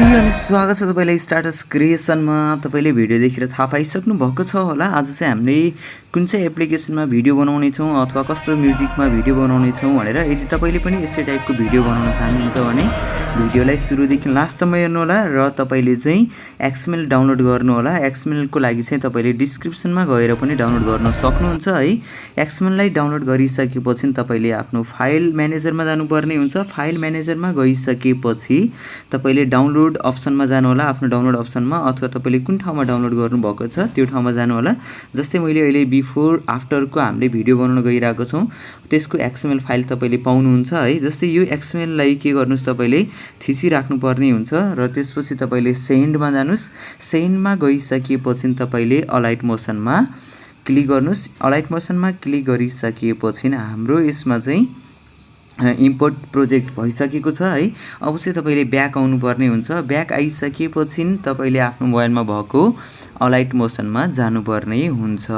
नमस्ते अनि स्वागत छ तपाईलाई स्टार्टस क्रिएसनमा। तपाईले भिडियो देखेर थाहा पाइसक्नु भएको छ होला। आज चाहिँ हामीले कुन चाहिँ एप्लिकेसनमा भिडियो बनाउने छौं अथवा कस्तो म्युजिकमा भिडियो बनाउने छौं भनेर। यदि तपाईले पनि यस्तै टाइपको भिडियो बनाउन चाहनुहुन्छ भने भिडियोलाई सुरुदेखि लास्टसम्म हेर्नु होला र तपाईले चाहिँ एक्सएमएल डाउनलोड गर्नु होला। एक्सएमएल को लागि चाहिँ तपाईले डिस्क्रिप्सनमा गएर पनि डाउनलोड गर्न सक्नुहुन्छ है। एक्सएमएल लाई डाउनलोड गरिसकेपछि तपाईले आफ्नो फाइल म्यानेजरमा जानुपर्ने हुन्छ। फाइल म्यानेजरमा गइसकेपछि तपाईले डाउनलोड अप्सनमा जानु होला। आफ्नो डाउनलोड अप्सनमा अथवा तपाईले कुन ठाउँमा डाउनलोड गर्नु भएको छ त्यो ठाउँमा जानु होला। जस्तै मैले अहिले बिफोर आफ्टर को हामीले भिडियो बनाउन गइरहेको छौं, त्यसको एक्सएमएल फाइल तपाईले पाउनुहुन्छ है। जस्तै यो एक्सएमएल लाई के गर्नुस्, तपाईले थिचि राख्नु पर्ने हुन्छ र त्यसपछि तपाईले सेन्डमा जानुस्। सेन्डमा गइसकेपछि तपाईले अलाइट मोसनमा क्लिक गर्नुस्। अलाइट मोसनमा क्लिक गरिसकेपछि हाम्रो यसमा चाहिँ इम्पोर्ट प्रोजेक्ट भइसकेको छ है। अब चाहिँ तपाईले ब्याक आउनु पर्ने हुन्छ। ब्याक आइसकेपछि तपाईले आफ्नो मोबाइलमा भएको अलाइट मोसनमा जानुपर्ने हुन्छ।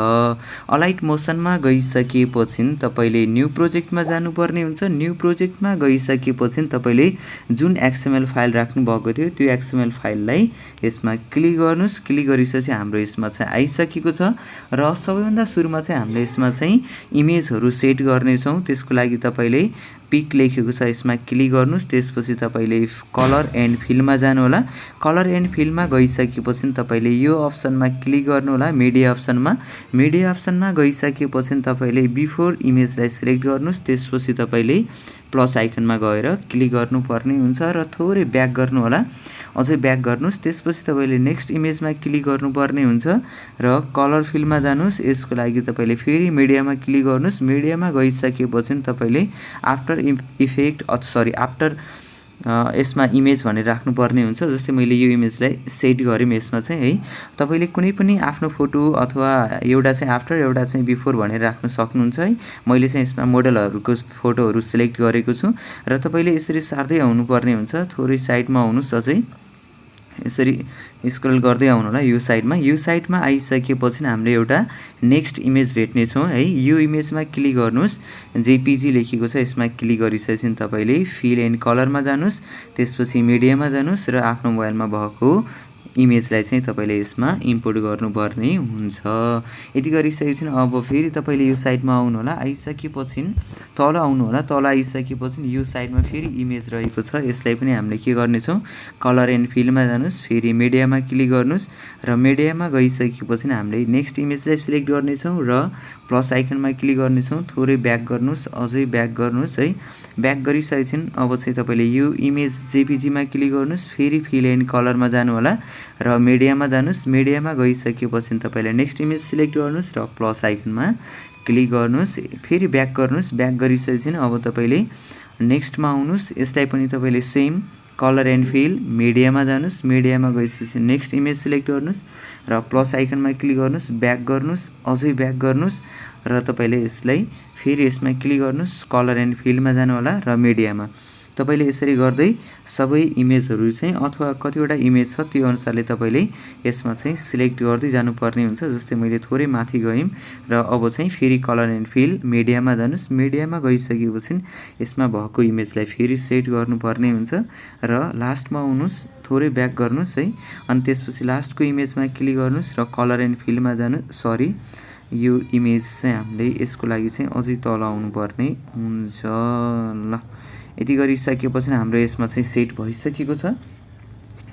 अलाइट मोसनमा गइसकेपछि तपाईले न्यू प्रोजेक्टमा जानुपर्ने हुन्छ। न्यू प्रोजेक्टमा गइसकेपछि तपाईले जुन एक्सएमएल फाइल राख्नु भएको थियो त्यो एक्सएमएल फाइललाई यसमा क्लिक गर्नुस्। क्लिक गरिसकेपछि हाम्रो यसमा चाहिँ आइसकेको छ र सबैभन्दा सुरुमा चाहिँ हामीले यसमा चाहिँ इमेजहरु सेट गर्ने छौं। त्यसको लागि तपाईले पिक लेखेको छ यसमा क्लिक गर्नुस्। त्यसपछि तपाईले कलर एन्ड फिलमा जानु होला। कलर एन्ड फिलमा गइसकेपछि तपाईले यो अप्सनमा क्लिक गर्नु होला। मिडिया अप्सनमा गइसकेपछि तपाईले बिफोर इमेजलाई सिलेक्ट गर्नुस्। त्यसपछि तपाईले प्लस आइकनमा गएर क्लिक गर्नुपर्ने हुन्छ र थोरै ब्याक गर्नु होला। अझै ब्याक गर्नुस्। त्यसपछि तपाईले नेक्स्ट इमेजमा क्लिक गर्नुपर्ने हुन्छ र कलर फिलमा जानुस्। यसको लागि तपाईले फेरि मिडियामा क्लिक गर्नुस्। मिडियामा गइसकेपछि तपाईले आफ्टर यसमा इमेज भनेर राख्नुपर्ने हुन्छ। जस्तै मैले यो इमेजलाई सेट गरेँ यसमा चाहिँ है। तपाईले कुनै पनि आफ्नो फोटो अथवा एउटा चाहिँ आफ्टर एउटा चाहिँ बिफोर भनेर राख्न सक्नुहुन्छ है। मैले चाहिँ यसमा मोडलहरुको फोटोहरु सिलेक्ट गरेको छु र तपाईले यसरी सार्दै आउनु पर्ने हुन्छ। थोरै साइडमा आउनुस्, अझै यसरी स्क्रल गर्दै आउनु होला। यो साइडमा आइसकेपछि हामीले एउटा नेक्स्ट इमेज भेट्ने छौं है। यो इमेजमा क्लिक गर्नुस्। जेपीजी लेखेको छ यसमा क्लिक गरिसकेपछि तपाईले फिल एन्ड कलरमा जानुस्। त्यसपछि मिडियामा जानुस् र आफ्नो मोबाइलमा भएको इमेजलाई चाहिँ तपाईले यसमा इम्पोर्ट गर्नुपर्ने हुन्छ। यति गरिसकेपछि अब फेरि तपाईले यो साइडमा आउनु होला। आइसकेपछि तल आउनु होला। तल आइसकेपछि यो साइडमा फेरि इमेज रहेको छ। यसलाई पनि हामीले के गर्ने छौं, कलर एन्ड फिलमा जानुस्। फेरि मिडियामा क्लिक गर्नुस् र मिडियामा गइसकेपछि हामीले नेक्स्ट इमेजलाई सिलेक्ट गर्ने छौं र प्लस आइकनमा क्लिक गर्ने छौं। थोरै ब्याक गर्नुस्, अझै ब्याक गर्नुस् है। ब्याक गरिसकेपछि अब चाहिँ तपाईले यो इमेज जेपीजी मा क्लिक गर्नुस्। फेरि फिल एन्ड कलरमा जानु होला र मिडियामा जानुस्। मिडियामा गइसकेपछि तपाईले नेक्स्ट इमेज सिलेक्ट गर्नुस् र प्लस आइकनमा क्लिक गर्नुस्। फेरि ब्याक गर्नुस्। ब्याक गरिसकेपछि अब तपाईले नेक्स्टमा आउनुस्। यसलाई पनि तपाईले सेम कलर एन्ड फिल मिडियामा जानुस्। मिडियामा गइसकेपछि नेक्स्ट इमेज सिलेक्ट गर्नुस् र प्लस आइकनमा क्लिक गर्नुस्। ब्याक गर्नुस्, अझै ब्याक गर्नुस् र तपाईले यसलाई फेरि यसमा क्लिक गर्नुस्। कलर एन्ड फिलमा जानु होला र मिडियामा तपाईले यसरी गर्दै सबै इमेजहरु चाहिँ अथवा कतिवटा इमेज छ त्यो अनुसारले तपाईले यसमा चाहिँ सिलेक्ट गर्दै जानुपर्ने हुन्छ। जस्तै मैले थोरै माथि गएँ र अब चाहिँ फेरि कलर एन्ड फिल मिडियामा जानुस्। मिडियामा गइसकेपछि यसमा भएको इमेजलाई फेरि सेट गर्नुपर्ने हुन्छ र लास्टमा आउनुस्। थोरै ब्याक गर्नुस् है। अनि त्यसपछि लास्टको इमेजमा क्लिक गर्नुस् र कलर एन्ड फिलमा यो इमेज चाहिँ हामीले यसको लागि चाहिँ अझै तल आउनु पर्ने हुन्छ। ल यति गरिसकेपछि हाम्रो यसमा चाहिँ सेट भइसकेको छ।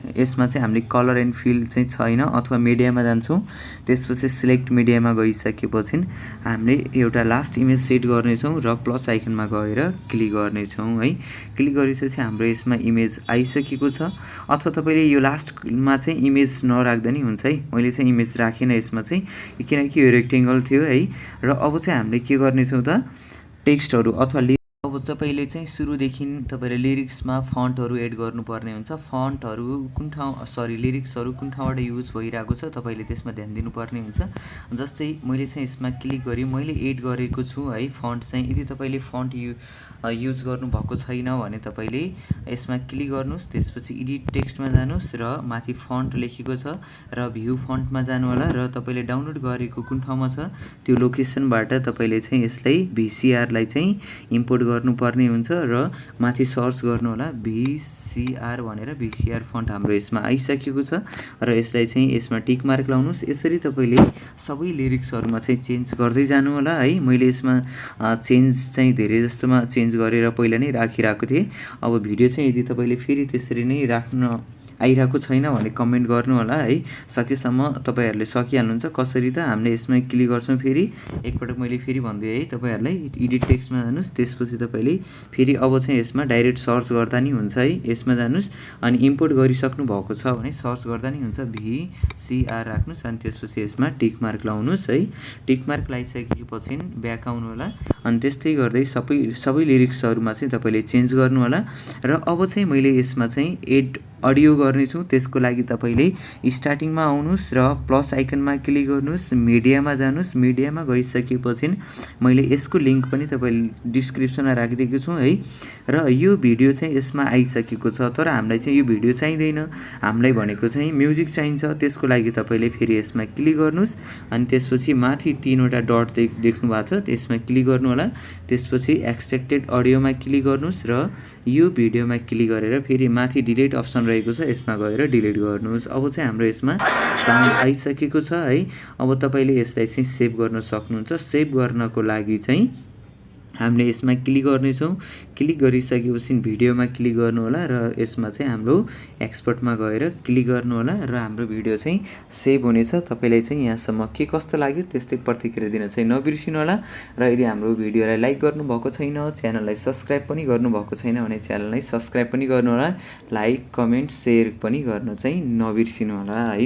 यसमा चाहिँ हामीले कलर एन्ड फिल चाहिँ छैन अथवा मिडियामा जान्छौं। त्यसपछि सिलेक्ट मिडियामा गइसकेपछि हामीले एउटा लास्ट इमेज सेट गर्ने छौं र प्लस आइकनमा गएर क्लिक गर्ने छौं है। क्लिक गरिसकेपछि हाम्रो यसमा इमेज आइसकेको छ। अथवा तपाईले यो लास्टमा चाहिँ इमेज नराख्दा नि हुन्छ है। मैले चाहिँ इमेज राखेन यसमा चाहिँ किनकि यो रेक्टेंगल थियो है। र अब चाहिँ हामीले के गर्ने छौं त, टेक्स्टहरु अथवा अब तपाईले चाहिँ सुरुदेखि तपाईले लिरिक्समा फन्टहरु एड गर्नुपर्ने हुन्छ। फन्टहरु लिरिक्सहरु कुन ठाउँबाट युज भइरहेको छ तपाईले त्यसमा ध्यान दिनुपर्ने हुन्छ। जस्तै मैले चाहिँ यसमा क्लिक गरी मैले एड गरेको छु है फन्ट चाहिँ। यदि तपाईले फन्ट युज गर्नु भएको छैन भने तपाईले यसमा क्लिक गर्नुस्। त्यसपछि एडिट टेक्स्टमा जानुस् र माथि फन्ट लेखेको छ र भ्यू फन्टमा जानु होला र तपाईले डाउनलोड गरेको कुन ठाउँमा छ त्यो लोकेसनबाट तपाईले चाहिँ यसलाई VCR लाई चाहिँ इम्पोर्ट गर्नुपर्ने हुन्छ र माथि सर्च गर्नु होला VCR भनेर VCR फन्ट हाम्रो यसमा आइसकेको छ र यसलाई चाहिँ यसमा टिक मार्क लाउनुहोस्। यसरी तपाईँले सबै लिरिक्सहरूमा चाहिँ चेन्ज गर्दै जानु होला है। मैले यसमा चेन्ज चाहिँ धेरै जस्तोमा चेन्ज गरेर पहिला नै राखिरहेको थिएँ। अब भिडियो चाहिँ यदि तपाईँले फेरि त्यसरी नै राख्न आइरहेको छैन भने कमेन्ट गर्नु होला है। सकेसम्म तपाईँहरूले सकिहाल्नुहुन्छ। कसरी त हामीले यसमा क्लिक गर्छौँ, फेरि एकपटक मैले फेरि भन्दै है तपाईँहरूलाई, एडिट टेक्स्टमा जानुहोस्। त्यसपछि तपाईँले फेरि अब चाहिँ यसमा डाइरेक्ट सर्च गर्दा नि हुन्छ है। यसमा जानुहोस् अनि इम्पोर्ट गरिसक्नु भएको छ भने सर्च गर्दा नि हुन्छ, VCR राख्नुहोस् अनि त्यसपछि यसमा टिक मार्क लाउनुहोस् है। टिक मार्क लगाइसकेपछि ब्याक आउनु होला अनि त्यस्तै गर्दै सबै लिरिक्सहरूमा चाहिँ तपाईँले चेन्ज गर्नु होला। र अब चाहिँ मैले यसमा चाहिँ एड अडियो गर्नेछु। त्यसको लागि तपाईँले स्टार्टिङमा आउनुहोस् र प्लस आइकनमा क्लिक गर्नुहोस्, मिडियामा जानुहोस्। मिडियामा गइसकेपछि मैले यसको लिङ्क पनि तपाईँले डिस्क्रिप्सनमा राखिदिएको छु है। र यो भिडियो चाहिँ यसमा आइसकेको छ, तर हामीलाई चाहिँ यो भिडियो चाहिँदैन, हामीलाई भनेको चाहिँ म्युजिक चाहिन्छ। त्यसको लागि तपाईँले फेरि यसमा क्लिक गर्नुहोस् अनि त्यसपछि माथि 3वटा डट देख्नु भएको छ, त्यसमा क्लिक गर्नु होला। त्यसपछि एक्सट्र्याक्टेड अडियोमा क्लिक गर्नुहोस् र यो भिडियोमा क्लिक गरेर फेरि माथि डिलिट अप्सन रहेको छ, यसमा गएर डिलिट गर्नुहोस्। अब चाहिँ हाम्रो यसमा साउन्ड आइसकेको छ है। अब तपाईँले यसलाई चाहिँ सेभ गर्न सक्नुहुन्छ। सेभ गर्नको लागि चाहिँ हामीले यसमा क्लिक गर्नेछौँ। क्लिक गरिसकेपछि भिडियोमा क्लिक गर्नु होला र यसमा चाहिँ हाम्रो एक्सपोर्टमा गएर क्लिक गर्नु होला र हाम्रो भिडियो चाहिँ सेभ हुनेछ। तपाईँलाई चाहिँ यहाँसम्म के कस्तो लाग्यो त्यस्तै प्रतिक्रिया दिन चाहिँ नबिर्सिनु होला। र यदि हाम्रो भिडियोलाई लाइक गर्नुभएको छैन, च्यानललाई सब्सक्राइब पनि गर्नुभएको छैन भने च्यानललाई सब्सक्राइब पनि गर्नु होला। लाइक, कमेन्ट, सेयर पनि गर्न चाहिँ नबिर्सिनु होला है।